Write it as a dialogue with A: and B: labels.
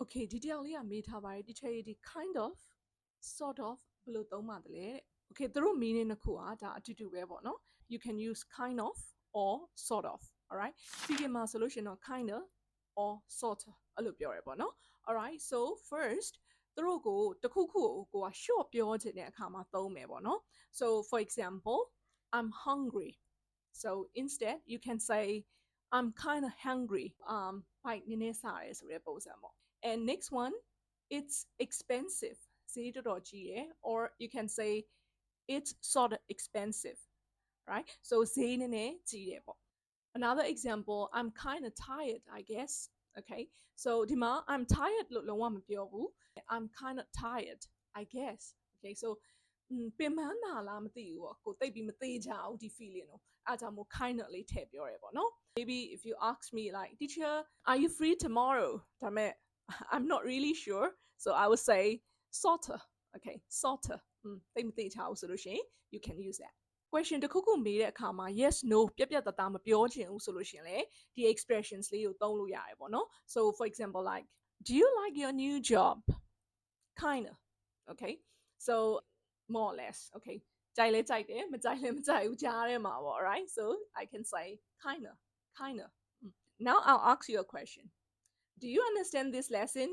A: Okay ဒီတရားလေးကမေးထားပါတယ် teacher ဒီ kind of sort of ဘယ်လိုသုံးပါသလဲတဲ့ Okay သူတို့ meaning တစ်ခုอ่ะဒါအတူတူပဲပေါ့နော် You can use kind of or sort of alright ဒီကမှာဆိုလို့ရှိရင်တော့ kind of or sort of အဲ့လိုပြောရပေါ့နော် alright so first သူတို့ကိုတစ်ခုခုကိုက short ပြောချင်တဲ့အခါမှာသုံးမယ်ပေါ့နော် so for example I'm hungry so instead you can say I'm kind of hungry bite နည်းနည်းစားရဲဆိုတဲ့ပုံစံပေါ့ and next one it's expensive ဈေးတော်တော်ကြီးတယ် or you can say it's sort of expensive right so ဈေးနည်းနည်းကြီးတယ်ပေါ့ another example I'm kind of tired I guess okay so ဒီမှာ I'm tired လို့လုံးဝမပြောဘူး I'm kind of tired I guess okay so ပင်ပန်းတာလားမသိဘူးပေါ့ကိုသိပ်ပြီးမသေးကြဘူးဒီ feeling ကိုအားကြောင့်မို့ kind of လေးထည့်ပြောရဲပေါ့နော် maybe if you ask me like teacher are you free tomorrow ဒါမဲ့ I'm not really sure so I would say sort of okay sort of သိပ်မသေးချဘူးဆိုလို့ရှိရင် you can use that question တစ်ခုခုမေးတဲ့အခါမှာ yes no ပြတ်ပြတ်သားသားမပြောချင်ဘူးဆိုလို့ရှိရင်လေဒီ expressions လေးကိုသုံးလို့ရတယ်ပေါ့နော် so for example like do you like your new job kind of okay so more or less okay ကြိုက်လဲကြိုက်တယ်မကြိုက်လဲမကြိုက်ဘူးကြားထဲမှာပေါ့ alright so I can say kind of now I'll ask you a question do you understand this lesson